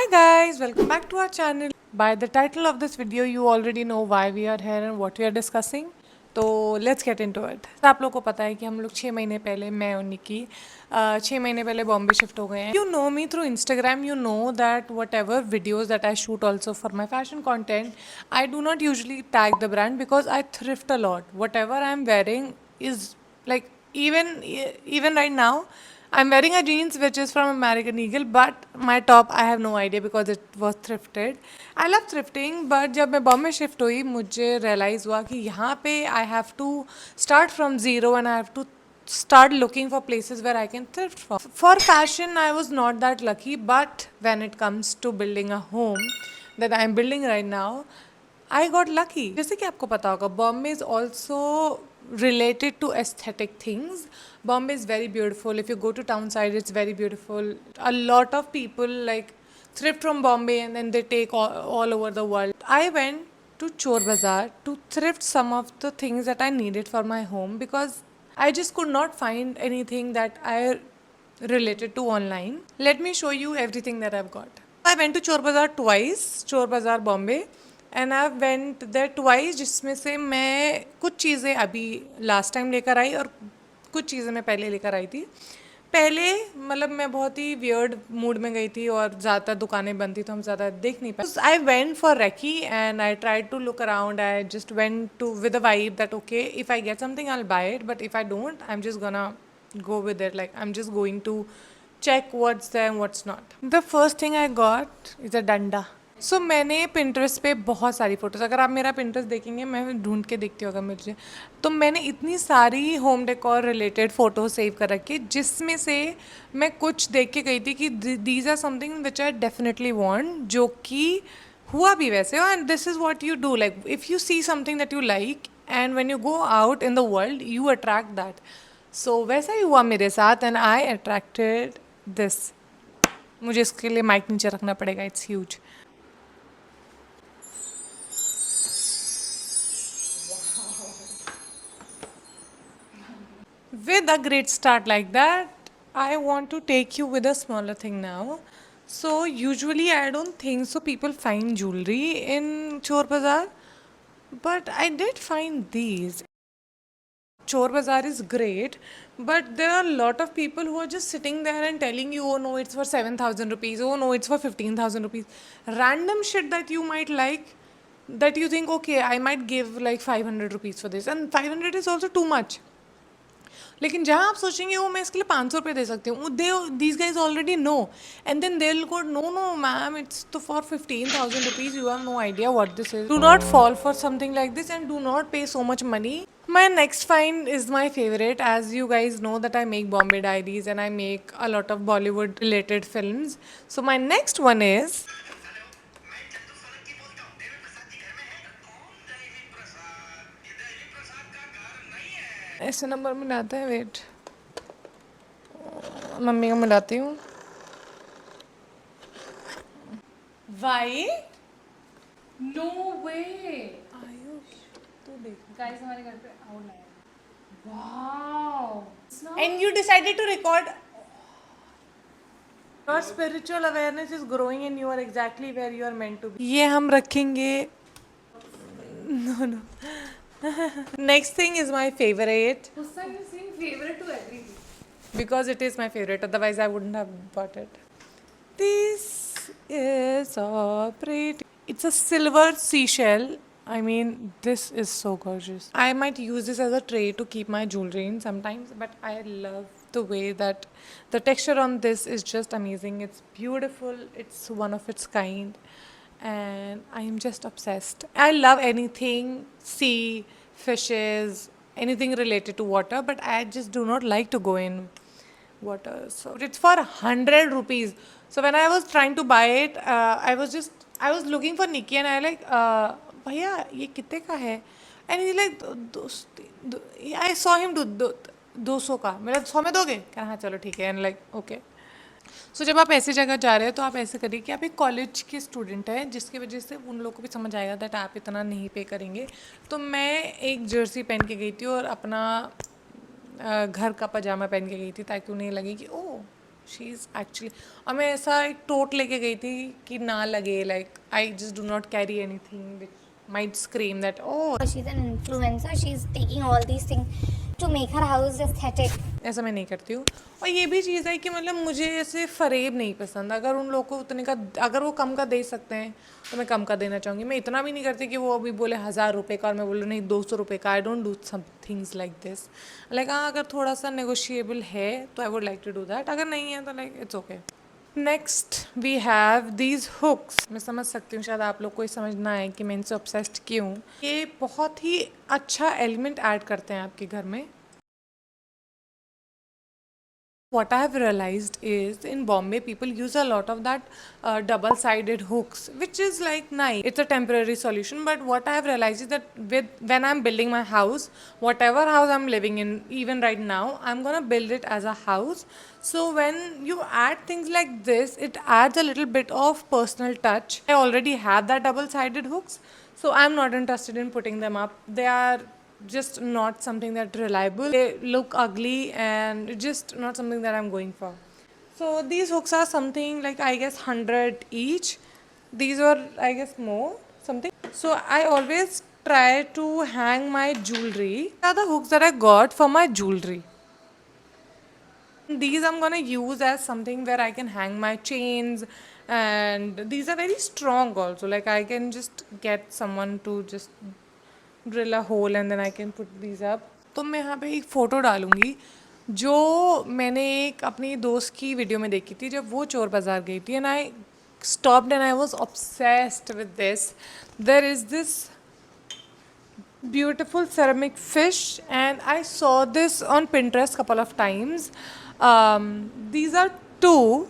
Hi guys, welcome back to our channel. By the title of this video, you already know why we are here and what we are discussing. तो let's get into it. आप लोगों को पता है कि हम लोग 6 महीने पहले मैं और निकी 6 महीने पहले बॉम्बे शिफ्ट हो गए हैं। You know me through Instagram, you know that what ever videos that I shoot also for my fashion content, I do not usually tag the brand because I thrift a lot. What ever I am wearing is like even right now I'm wearing a jeans which is from American Eagle, but my top I have no idea because it was thrifted. I love thrifting, but जब मैं Bombay shift हुई मुझे realize हुआ कि यहाँ पे I have to start from zero and I have to start looking for places where I can thrift from. For fashion, I was not that lucky, but when it comes to building a home that I'm building right now, I got lucky. जैसे कि आपको पता होगा Bombay is also related to aesthetic things. Bombay is very beautiful. If you go to town side, it's very beautiful. A lot of people like thrift from Bombay and then they take all over the world. I went to Chor Bazaar to thrift some of the things that I needed for my home because I just could not find anything that I related to online. Let me show you everything that I've got. I went to Chor Bazaar twice, Chor Bazaar Bombay, and I went there twice, जिसमें से मैं कुछ चीज़ें अभी last time लेकर आई और कुछ चीज़ें मैं पहले लेकर आई थी। पहले मतलब मैं बहुत ही वियर्ड मूड में गई थी और ज़्यादातर दुकानें बंद थी तो हम ज़्यादा देख नहीं पाए। I went for recce and I try to look around. I just went to with a vibe that okay if I get something I will buy it, but if I don't I am just gonna go with it. Like I'm just going to check what's there and what's not. The first thing I got is a danda. सो मैंने Pinterest पे बहुत सारी photos, अगर आप मेरा Pinterest देखेंगे मैं ढूंढ के देखती हूँ अगर मुझे, तो मैंने इतनी सारी home decor related photo save कर रखी है जिसमें से मैं कुछ देख के गई थी कि these are something which I definitely want, जो कि हुआ भी वैसे। And this is what you do, like if you see something that you like and when you go out in the world you attract that. So वैसा ही हुआ मेरे साथ एंड आई अट्रैक्टेड दिस। मुझे इसके लिए माइक नीचे रखना पड़ेगा, it's huge. With a great start like that, I want to take you with a smaller thing now. So usually I don't think so people find jewelry in Chor Bazaar, but I did find these. Chor Bazaar is great, but there are a lot of people who are just sitting there and telling you, oh no, it's for 7,000 rupees, oh no, it's for 15,000 rupees. Random shit that you might like, that you think, okay, I might give like 500 rupees for this, and 500 is also too much. लेकिन जहाँ आप सोचेंगे वो मैं इसके लिए 500 रुपये दे सकती हूँ, they these guys already know and then they will go no no ma'am it's two for 15,000 rupees, you have no idea what this is. Do not fall for something like this and do not pay so much money. My next find is my favorite. As you guys know that I make Bombay Diaries and I make a lot of Bollywood related films. So my next one is ऐसे number मिलाते हैं, wait mummy को मिलाती हूँ। White, no वे आयुष, तो देख guys हमारे घर पे आउट आया। Wow, and you decided to record. Your spiritual awareness is growing and you are exactly where you are meant to be. ये हम रखेंगे। No no, next thing is my favourite because it is my favorite, otherwise I wouldn't have bought it. This is so pretty. It's a silver seashell. I mean, this is so gorgeous. I might use this as a tray to keep my jewelry in sometimes, but I love the way that the texture on this is just amazing. It's beautiful. It's one of its kind. And I am just obsessed. I love anything sea, fishes, anything related to water, but I just do not like to go in water. So it's for 100 rupees. So when I was trying to buy it, I was looking for Nikki and I like, भैया ये कितने का है? And he's like, I saw him do 200 का। मेरा 100 में दोगे? कहा हाँ चलो ठीक है। And like okay. सो जब आप ऐसी जगह जा रहे हो तो आप ऐसे करिए कि आप एक कॉलेज के स्टूडेंट हैं, जिसकी वजह से उन लोगों को भी समझ आएगा दैट आप इतना नहीं पे करेंगे। तो मैं एक जर्सी पहन के गई थी और अपना घर का पजामा पहन के गई थी ताकि उन्हें लगे कि ओह शी इज़ एक्चुअली, और मैं ऐसा एक टोट लेके गई थी कि ना लगे like I just do not carry anything which might scream that oh, She's an influencer. She's taking all these things to make her house aesthetic. ऐसा मैं नहीं करती हूँ। और ये भी चीज़ है कि मतलब मुझे ऐसे फ़रेब नहीं पसंद, अगर उन लोगों को उतने का, अगर वो कम का दे सकते हैं तो मैं कम का देना चाहूँगी। मैं इतना भी नहीं करती कि वो अभी बोले 1000 रुपये का और मैं बोलूँ नहीं 200 रुपये का। I don't do some things like this. Like हाँ, अगर थोड़ा सा नेगोशिएबल है तो I would like to do that, अगर नहीं है तो like it's okay. Next we have these hooks. मैं समझ सकती हूँ शायद आप लोग को ये समझना है कि मैं इनसे ऑब्सेस्ड क्यों। ये बहुत ही अच्छा एलिमेंट ऐड करते हैं आपके घर में। What I have realized is in Bombay, people use a lot of that double-sided hooks, which is like nice. It's a temporary solution, but what I have realized is that when I'm building my house, whatever house I'm living in, even right now, I'm gonna build it as a house. So when you add things like this, it adds a little bit of personal touch. I already have that double-sided hooks, so I'm not interested in putting them up. They are just not something that reliable. They look ugly and just not something that I'm going for. So these hooks are something like I guess 100 each. These were I guess more something. So I always try to hang my jewelry. These are the hooks that I got for my jewelry. These I'm gonna use as something where I can hang my chains, and these are very strong also. Like I can just get someone to just drill a hole and then I can put these up. तो मैं यहाँ पे एक photo डालूँगी जो मैंने एक अपनी दोस्त की वीडियो में देखी थी जब वो चोर बाज़ार गई थी, and I stopped and I was obsessed with this. There is this beautiful ceramic fish and I saw this on Pinterest couple of times. These are two.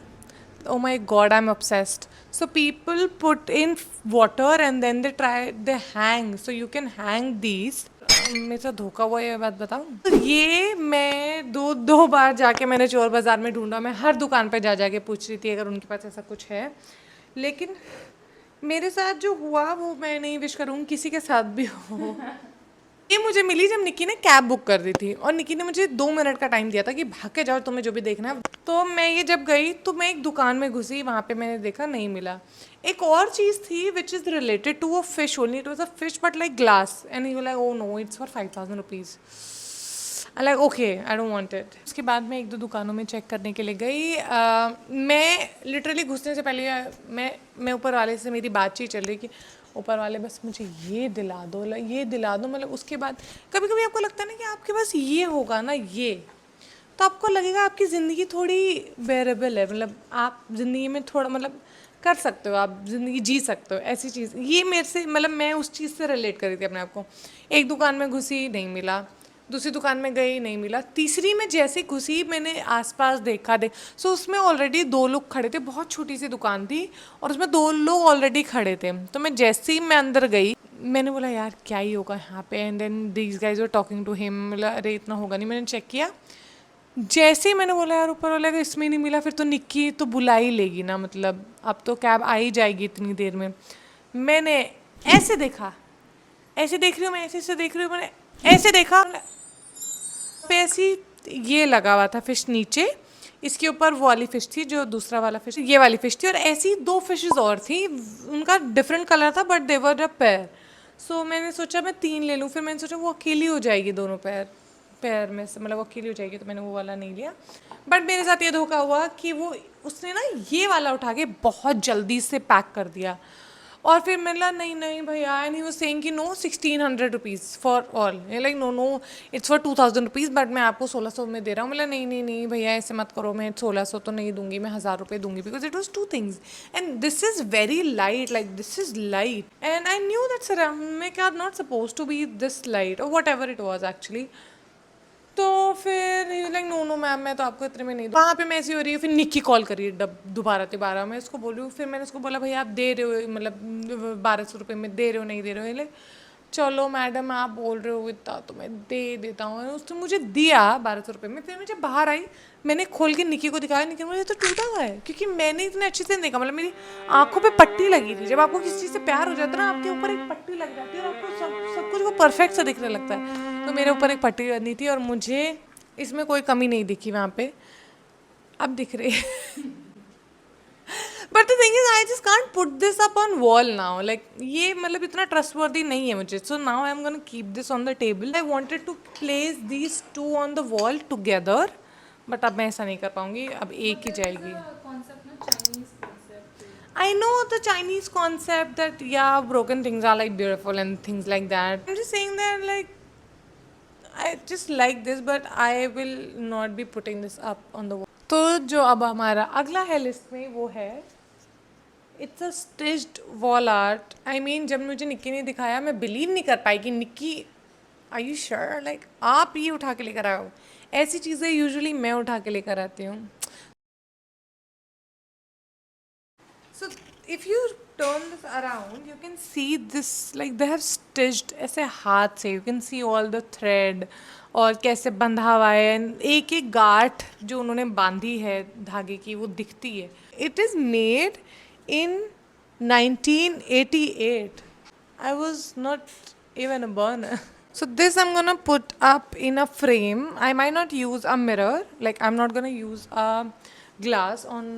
Oh my god, I'm obsessed. So people put in water and then they hang. So you can hang these. मेरे साथ धोखा हुआ ये बात बताऊँ, तो ये मैं दो दो बार जाके मैंने चोर बाज़ार में ढूंढा। मैं हर दुकान पे जा जाके पूछ रही थी अगर उनके पास ऐसा कुछ है, लेकिन मेरे साथ जो हुआ वो मैं नहीं विश करूँगी किसी के साथ भी हो। ये मुझे मिली जब निक्की ने कैब बुक कर दी थी और निक्की ने मुझे 2 मिनट का टाइम दिया था कि भाग के जाओ, तुम्हें जो भी देखना है। तो मैं ये जब गई तो मैं एक दुकान में घुसी, वहाँ पे मैंने देखा नहीं मिला। एक और चीज़ थी which is related to a fish only, it was a fish but like glass and you like oh no it's for 5000 rupees. I like okay I don't want it. उसके बाद मैं एक दो दुकानों में चेक करने के लिए गई। मैं लिटरली घुसने से पहले मैं ऊपर वाले से मेरी बातचीत चल रही कि ऊपर वाले बस मुझे ये दिला दो, ये दिला दो। मतलब उसके बाद कभी कभी आपको लगता है ना कि आपके पास ये होगा ना, ये तो आपको लगेगा आपकी ज़िंदगी थोड़ी बेरेबल है, मतलब आप ज़िंदगी में थोड़ा मतलब कर सकते हो, आप ज़िंदगी जी सकते हो, ऐसी चीज़। ये मेरे से मतलब मैं उस चीज़ से रिलेट करी थी अपने आप को। एक दुकान में घुसी नहीं मिला, दूसरी दुकान में गई नहीं मिला, तीसरी में जैसे घुसी मैंने आसपास देखा सो उसमें ऑलरेडी 2 लोग खड़े थे। बहुत छोटी सी दुकान थी और उसमें 2 लोग ऑलरेडी खड़े थे। तो मैं जैसे ही मैं अंदर गई मैंने बोला यार क्या ही होगा यहाँ पे, and then these guys were talking to him. मतलब अरे इतना होगा नहीं। मैंने चेक किया, जैसे ही मैंने बोला यार ऊपर वाले का इसमें नहीं मिला, फिर तो निक्की तो बुला ही लेगी ना, मतलब अब तो कैब आ ही जाएगी इतनी देर में। मैंने ऐसे देखा, ऐसे देख रही हूँ मैं, ऐसे से देख रही हूँ, मैंने ऐसे देखा पे ऐसी ये लगा हुआ था फिश नीचे, इसके ऊपर वो वाली फ़िश थी जो दूसरा वाला फ़िश, ये वाली फ़िश थी, और ऐसी 2 फिशेज़ और थी, उनका डिफरेंट कलर था but they were a pair. So मैंने सोचा मैं 3 ले लूँ, फिर मैंने सोचा वो अकेली हो जाएगी दोनों पैर पैर में से, मतलब वो अकेली हो जाएगी, तो मैंने वो वाला नहीं लिया। बट मेरे साथ ये धोखा हुआ कि वो उसने ना ये वाला उठा के बहुत जल्दी से पैक कर दिया, और फिर मिला नहीं नहीं भैया, एंड ही वाज सेइंग कि no 1600 rupees for all. Like no no it's for 2000 rupees, but मैं आपको 1600 में दे रहा हूँ। मतलब नहीं नहीं नहीं भैया ऐसे मत करो, मैं 1600 तो नहीं दूंगी, मैं 1000 रुपये दूंगी, because it was 2 things and this is very light, like this is light and I knew that sir मैं क्या not suppose to be this light और whatever it was actually. तो फिर लाइक नो नो मैम मैं तो आपको इतने में नहीं दूँ। वहाँ पे मैं ऐसी हो रही हूँ, फिर निक्की कॉल करी दोबारा मैं उसको बोल रही हूँ। फिर मैंने उसको बोला भैया आप दे रहे हो मतलब 1200 रुपये में दे रहे हो नहीं दे रहे हो? लाइक चलो मैडम आप बोल रहे हो इतना तो मैं दे देता हूँ। उसने मुझे दिया 1200 रुपये में। फिर मैं जब बाहर आई मैंने खोल के निक्की को दिखाया, निक्की मुझे तो टूटा हुआ है, क्योंकि मैंने इतने अच्छे से नहीं देखा। मतलब मेरी आंखों पे पट्टी लगी थी। जब आपको किसी चीज़ से प्यार हो जाता है ना, आपके ऊपर एक पट्टी लग जाती है और आपको सब कुछ वो परफेक्ट सा दिखने लगता है। तो मेरे ऊपर एक पट्टी बनी थी और मुझे इसमें कोई कमी नहीं दिखी वहाँ पे। अब दिख रही है। But the thing is I just can't put this up on wall now, like ये मतलब इतना ट्रस्टवर्दी नहीं है मुझे, so now I am gonna keep this on the table. I wanted to place these two on the wall together, but अब मैं ऐसा नहीं कर पाऊंगी, अब एक ही जाएगी। I know the Chinese concept that yeah, broken things are like beautiful and things like that. I'm just saying that like I just like this, but I will not be putting this up on the wall. तो जो अब हमारा अगला है list में वो है it's a stitched wall art. I mean जब मुझे निक्की ने दिखाया मैं बिलीव नहीं कर पाई कि Nikki are you sure, like आप ये उठा के लेकर आओ। ऐसी चीज़ें यूजुअली मैं उठा के लेकर आती हूँ। So if you turn this around, you can see this like they have stitched ऐसे हाथ से, you can see all the thread और कैसे बंधा हुआ है, एक एक गांठ जो उन्होंने बांधी है धागे की वो दिखती है। It is made in 1988. I was not even a burner. So this I'm gonna put up in a frame. I might not use a mirror, like I'm not gonna use a glass on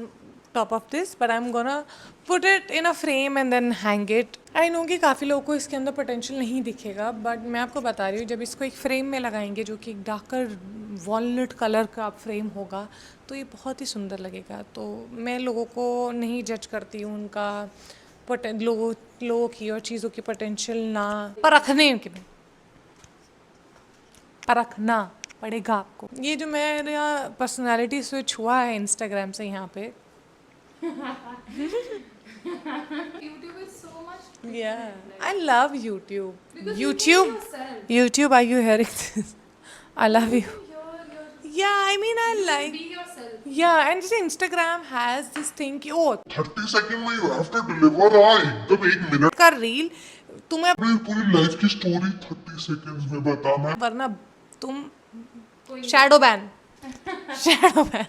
top of this, but I'm gonna put it in a frame and then hang it. I know कि काफ़ी लोगों को इसके अंदर potential नहीं दिखेगा, but मैं आपको बता रही हूँ जब इसको एक फ्रेम में लगाएंगे जो कि एक डार्कर वॉलनट कलर का फ्रेम होगा तो ये बहुत ही सुंदर लगेगा। तो मैं लोगों को नहीं जज करती हूँ उनका लोगों की और चीज़ों की पोटेंशियल ना परखना पड़ेगा आपको। ये जो मेरा पर्सनालिटी स्विच हुआ है इंस्टाग्राम से यहाँ पे YouTube is so much Yeah, I love YouTube. because YouTube, you know yourself. YouTube, are you hearing this? I love you. You're Yeah, I mean, I just like. be yourself. Yeah, and just Instagram has this thing कि oh 30 second में you have to deliver एकदम 1 minute का reel तुम्हें में पूरी life की story 30 seconds में बताना है। वरना तुम कोई shadow ban shadow ban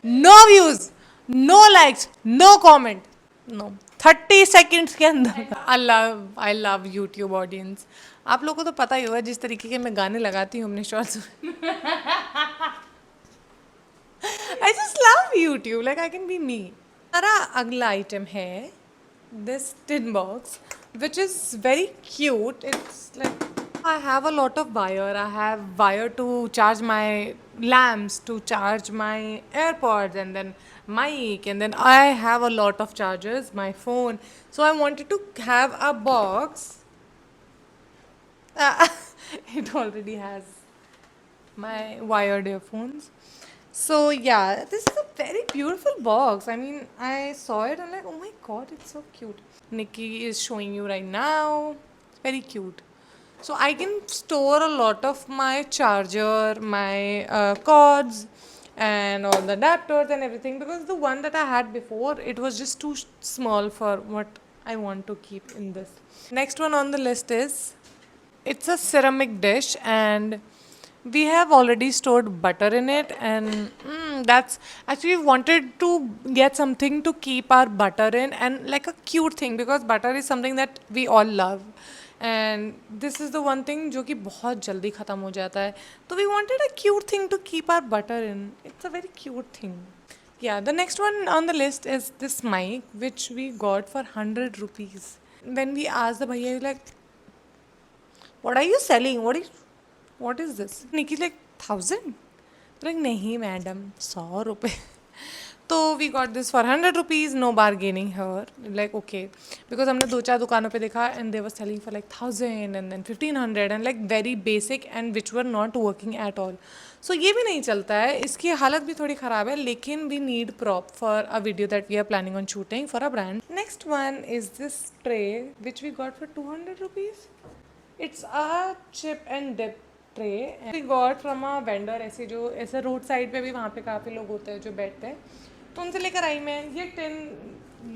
no views no likes no comment no 30 seconds के अंदर। I love YouTube audience. आप लोगों को तो पता ही होगा जिस तरीके के मैं गाने लगाती हूँ अपने शॉर्ट्स में। I just love YouTube, like I can be me. हमारा अगला आइटम है this tin box, which is very cute. It's like I have a lot of wire. I have wire to charge my lamps, to charge my AirPods, and then mic, and then I have a lot of chargers, my phone. So I wanted to have a box. It already has my wired earphones. So yeah, this is a very beautiful box. I mean, I saw it and like, oh my god, it's so cute. Nikki is showing you right now. It's very cute. So I can store a lot of my charger, my cords, and all the adapters and everything because the one that I had before, it was just too small for what I want to keep in this. Next one on the list is it's a ceramic dish and we have already stored butter in it and that's actually wanted to get something to keep our butter in and like a cute thing because butter is something that we all love and this is the one thing जो कि बहुत जल्दी ख़त्म हो जाता है तो we wanted a cute thing to keep our butter in. It's a very cute thing. Yeah, the next one on the list is this mic which we got for 100 rupees. When we asked the bhaiya, like, what are you selling? What is this? Nikki's like 1,000. Like नहीं madam 100 रुपए तो we got this for 100 rupees no bargaining her like okay because हमने 2-4 दुकानों पे देखा and they were selling for like 1,000 and then 1,500 and like very basic and which were not working at all. So ये भी नहीं चलता है, इसकी हालत भी थोड़ी ख़राब है लेकिन we need prop for a video that we are planning on shooting for a brand. Next one is this tray which we got for 200 rupees. It's a chip and dip tray we got from a vendor. ऐसे जो ऐसे road side पे भी वहाँ पे काफ़ी लोग होते हैं जो बैठते हैं तो उनसे लेकर आई मैं ये टिन.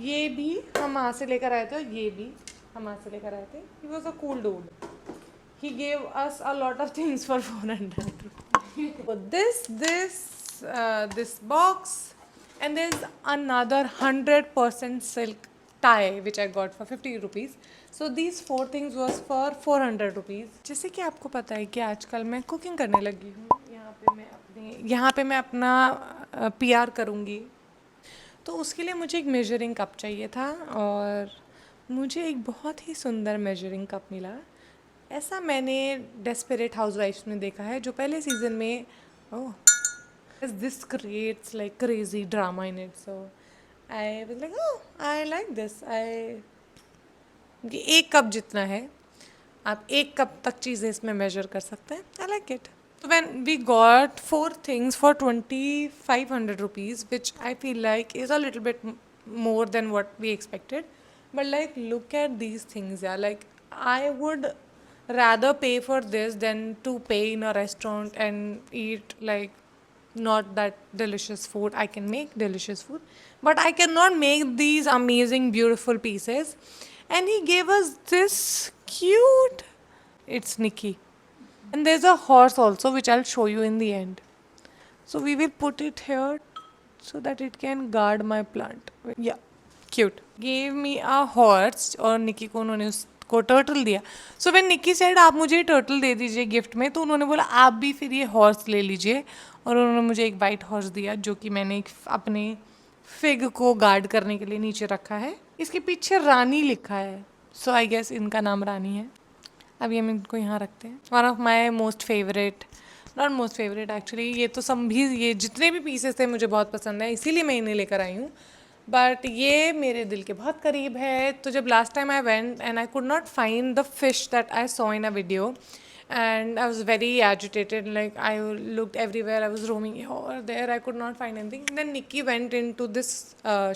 ये भी हम वहाँ से लेकर आए थे और ये भी हम वहाँ से लेकर आए थे. He was a cool dude. He gave us a lot of things for 400. This box and there's another 100% silk tie which I got for 50 rupees. So these 4 things was for 400 rupees. जैसे कि आपको पता है कि आजकल मैं cooking करने लगी हूँ. यहाँ पे मैं अपने यहाँ पे मैं अपना पीआर करूँगी, तो उसके लिए मुझे एक मेजरिंग कप चाहिए था और मुझे एक बहुत ही सुंदर मेजरिंग कप मिला। ऐसा मैंने डेस्परेट हाउसवाइफ्स में देखा है, जो पहले सीज़न में ओह this creates like crazy drama in it, so I was like, oh, I like this. ये एक कप जितना है, आप एक कप तक चीज़ें इसमें मेजर कर सकते हैं. I like it. So when we got 4 things for 2,500 rupees, which I feel like is a little bit more than what we expected. But like, look at these things, yeah. Like, I would rather pay for this than to pay in a restaurant and eat like not that delicious food. I can make delicious food, but I cannot make these amazing, beautiful pieces. And he gave us this cute. It's Nikki. And there's a horse also, which I'll show you in the end. So we will put it here so that it can guard my plant. Yeah, cute. Gave me a horse और निकी को उन्होंने उसको turtle दिया. So when Nikki said आप मुझे turtle दे दीजिए gift में, तो उन्होंने बोला आप भी फिर ये हॉर्स ले लीजिए, और उन्होंने मुझे एक वाइट हॉर्स दिया जो कि मैंने एक अपने फिग को गार्ड करने के लिए नीचे रखा है. इसके पीछे रानी लिखा है, सो आई गेस इनका नाम रानी है. अभी हम इनको यहाँ रखते हैं. One of my most favourite, not most favourite actually, ये तो सब भी, ये जितने भी पीसेस थे मुझे बहुत पसंद है, इसीलिए मैं इन्हें लेकर आई हूँ. बट ये मेरे दिल के बहुत करीब है. तो जब last time I went and I could not find the fish that I saw in a video, and I was very agitated, like I looked everywhere, I was roaming here or there, I could not find anything. Then Nikki went into this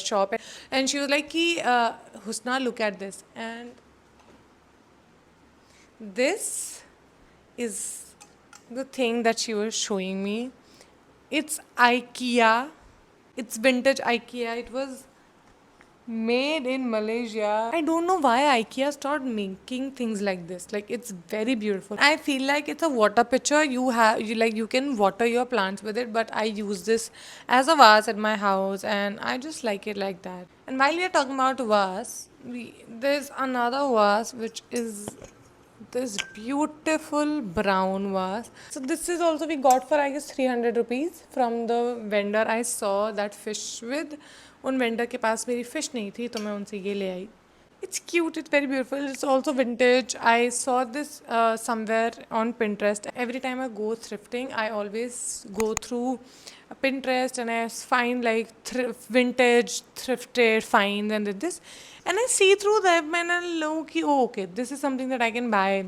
shop and she was like ki Husna, look at this, and this is the thing that she was showing me. It's IKEA, it's vintage IKEA. It was made in Malaysia. I don't know why IKEA started making things like this. Like, it's very beautiful. I feel like it's a water pitcher. You can water your plants with it, but I use this as a vase at my house and I just like it like that. And while we are talking about vase, there's another vase which is this beautiful brown vase. So this is also we got for I guess 300 rupees from the vendor I saw that fish with. उन vendor के पास मेरी fish नहीं थी, तो मैं उनसे ये ले आई. It's cute, it's very beautiful, it's also vintage. I saw this somewhere on Pinterest. Every time I go thrifting, I always go through Pinterest and I find like vintage, thrifted finds and this. And I see through them and I know ki, oh, okay, this is something that I can buy.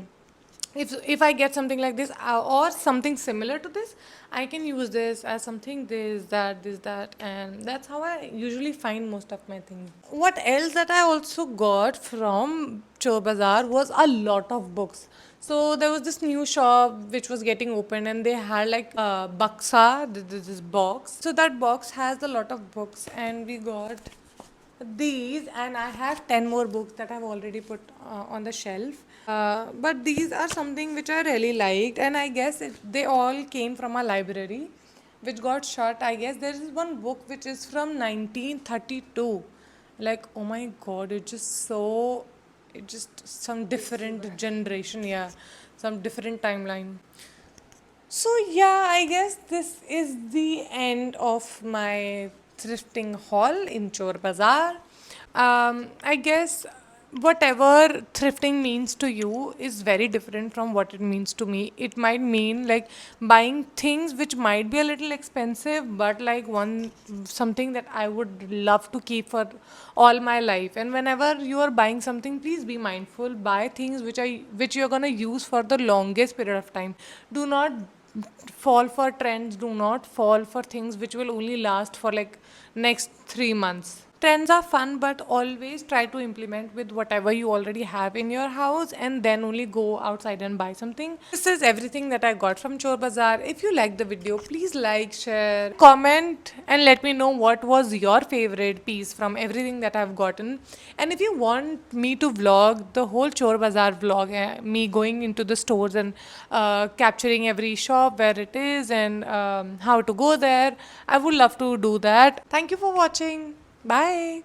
If I get something like this or something similar to this, I can use this as something this that, and that's how I usually find most of my things. What else that I also got from Chor Bazaar was a lot of books. So there was this new shop which was getting opened and they had like Baksa, this box. So that box has a lot of books and we got these, and I have 10 more books that I've already put on the shelf. But these are something which I really liked, and I guess they all came from a library which got shut. I guess there is one book which is from 1932. Like, oh my god, it's just some different generation, yeah, some different timeline. So yeah, I guess this is the end of my thrifting haul in Chor Bazaar. I guess whatever thrifting means to you is very different from what it means to me. It might mean like buying things which might be a little expensive, but like something that I would love to keep for all my life. And whenever you are buying something, please be mindful. Buy things which you're gonna use for the longest period of time. Do not fall for trends. Do not fall for things which will only last for like next 3 months. Trends are fun, but always try to implement with whatever you already have in your house and then only go outside and buy something. This is everything that I got from Chor Bazaar. If you like the video, please like, share, comment, and let me know what was your favorite piece from everything that I've gotten. And if you want me to vlog the whole Chor Bazaar vlog, me going into the stores and capturing every shop where it is and how to go there, I would love to do that. Thank you for watching. Bye.